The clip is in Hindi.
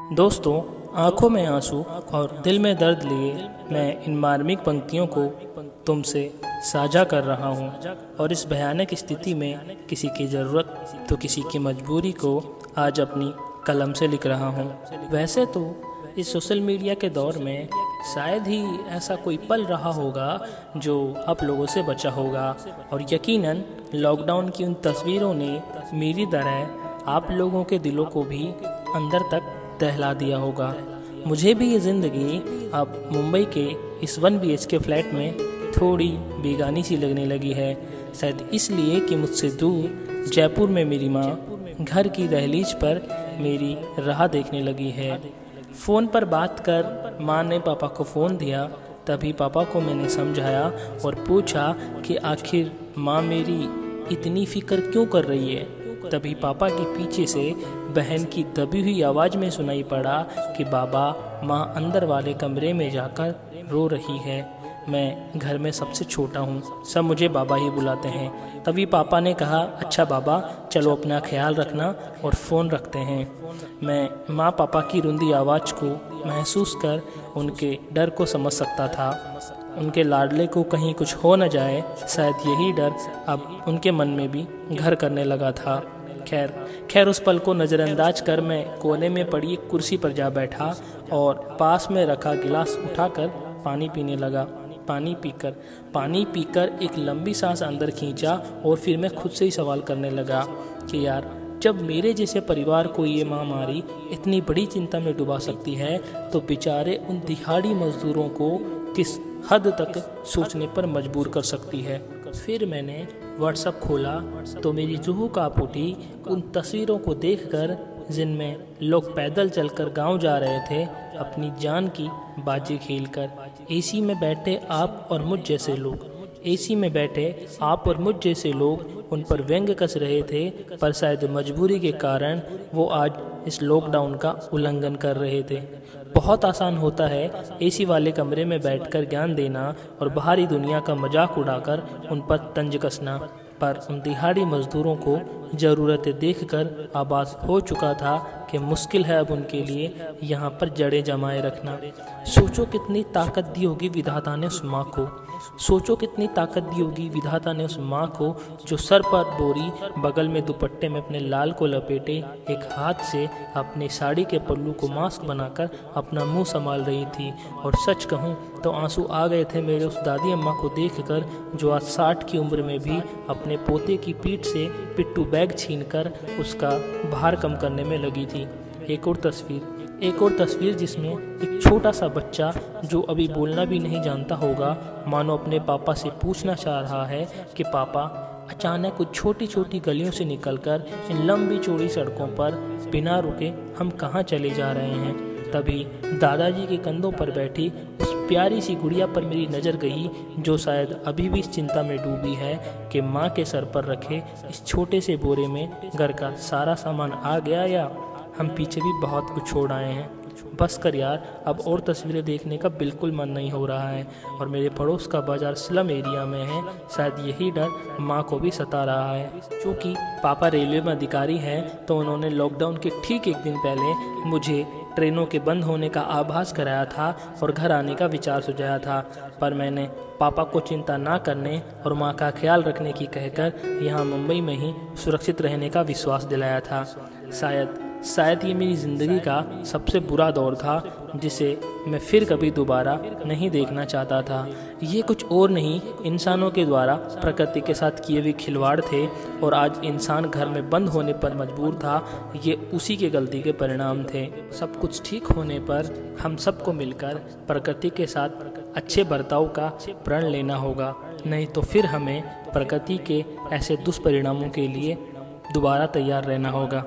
दोस्तों, आंखों में आंसू और दिल में दर्द लिए मैं इन मार्मिक पंक्तियों को तुमसे साझा कर रहा हूँ। और इस भयानक स्थिति में किसी की ज़रूरत तो किसी की मजबूरी को आज अपनी कलम से लिख रहा हूँ। वैसे तो इस सोशल मीडिया के दौर में शायद ही ऐसा कोई पल रहा होगा जो आप लोगों से बचा होगा, और यकीनन लॉकडाउन की उन तस्वीरों ने मेरी तरह आप लोगों के दिलों को भी अंदर तक दहला दिया होगा। मुझे भी ये ज़िंदगी अब मुंबई के इस 1 BHK फ्लैट में थोड़ी बेगानी सी लगने लगी है। शायद इसलिए कि मुझसे दूर जयपुर में मेरी माँ घर की दहलीज पर मेरी राह देखने लगी है। फ़ोन पर बात कर माँ ने पापा को फ़ोन दिया। तभी पापा को मैंने समझाया और पूछा कि आखिर माँ मेरी इतनी फ़िक्र क्यों कर रही है। तभी पापा के पीछे से बहन की दबी हुई आवाज़ में सुनाई पड़ा कि बाबा, माँ अंदर वाले कमरे में जाकर रो रही है। मैं घर में सबसे छोटा हूँ, सब मुझे बाबा ही बुलाते हैं। तभी पापा ने कहा, अच्छा बाबा, चलो अपना ख्याल रखना और फ़ोन रखते हैं। मैं माँ पापा की रुंधी आवाज़ को महसूस कर उनके डर को समझ सकता था। उनके लाडले को कहीं कुछ हो न जाए, शायद यही डर अब उनके मन में भी घर करने लगा था। खैर उस पल को नज़रअंदाज कर मैं कोने में पड़ी एक कुर्सी पर जा बैठा और पास में रखा गिलास उठाकर पानी पीने लगा। पानी पीकर एक लंबी सांस अंदर खींचा और फिर मैं खुद से ही सवाल करने लगा कि यार, जब मेरे जैसे परिवार को ये महामारी इतनी बड़ी चिंता में डुबा सकती है, तो बेचारे उन दिहाड़ी मजदूरों को किस हद तक सोचने पर मजबूर कर सकती है। फिर मैंने व्हाट्सएप खोला तो मेरी रूह कांप उठी उन तस्वीरों को देखकर जिनमें लोग पैदल चलकर गांव जा रहे थे, अपनी जान की बाजी खेलकर। एसी में बैठे आप और मुझ जैसे लोग उन पर व्यंग कस रहे थे, पर शायद मजबूरी के कारण वो आज इस लॉकडाउन का उल्लंघन कर रहे थे। बहुत आसान होता है एसी वाले कमरे में बैठकर ज्ञान देना और बाहरी दुनिया का मजाक उड़ाकर उन पर तंज कसना, पर उन दिहाड़ी मजदूरों को ज़रूरतें देखकर आभास हो चुका था कि मुश्किल है अब उनके लिए यहाँ पर जड़ें जमाए रखना। सोचो कितनी ताकत दी होगी विधाता ने उस माँ को जो सर पर बोरी, बगल में दुपट्टे में अपने लाल को लपेटे, एक हाथ से अपनी साड़ी के पल्लू को मास्क बनाकर अपना मुंह संभाल रही थी। और सच कहूँ तो आंसू आ गए थे मेरे उस दादी अम्मा को देखकर, जो आज 60 की उम्र में भी अपने पोते की पीठ से पिट्ठू बैग छीनकर उसका भार कम करने में लगी थी। एक और तस्वीर जिसमें एक छोटा सा बच्चा जो अभी बोलना भी नहीं जानता होगा, मानो अपने पापा से पूछना चाह रहा है कि पापा, अचानक कुछ छोटी छोटी गलियों से निकलकर इन लंबी चौड़ी सड़कों पर बिना रुके हम कहाँ चले जा रहे हैं। तभी दादाजी के कंधों पर बैठी उस प्यारी सी गुड़िया पर मेरी नज़र गई, जो शायद अभी भी इस चिंता में डूबी है कि माँ के सर पर रखे इस छोटे से बोरे में घर का सारा सामान आ गया या हम पीछे भी बहुत कुछ छोड़ आए हैं। बस कर यार, अब और तस्वीरें देखने का बिल्कुल मन नहीं हो रहा है। और मेरे पड़ोस का बाज़ार स्लम एरिया में है, शायद यही डर माँ को भी सता रहा है। क्योंकि पापा रेलवे में अधिकारी हैं, तो उन्होंने लॉकडाउन के ठीक एक दिन पहले मुझे ट्रेनों के बंद होने का आभास कराया था और घर आने का विचार सुझाया था। पर मैंने पापा को चिंता ना करने और माँ का ख्याल रखने की कहकर यहाँ मुंबई में ही सुरक्षित रहने का विश्वास दिलाया था। शायद ये मेरी ज़िंदगी का सबसे बुरा दौर था, जिसे मैं फिर कभी दोबारा नहीं देखना चाहता था। ये कुछ और नहीं, इंसानों के द्वारा प्रकृति के साथ किए हुए खिलवाड़ थे, और आज इंसान घर में बंद होने पर मजबूर था। ये उसी के गलती के परिणाम थे। सब कुछ ठीक होने पर हम सबको मिलकर प्रकृति के साथ अच्छे बर्ताव का प्रण लेना होगा, नहीं तो फिर हमें प्रकृति के ऐसे दुष्परिणामों के लिए दोबारा तैयार रहना होगा।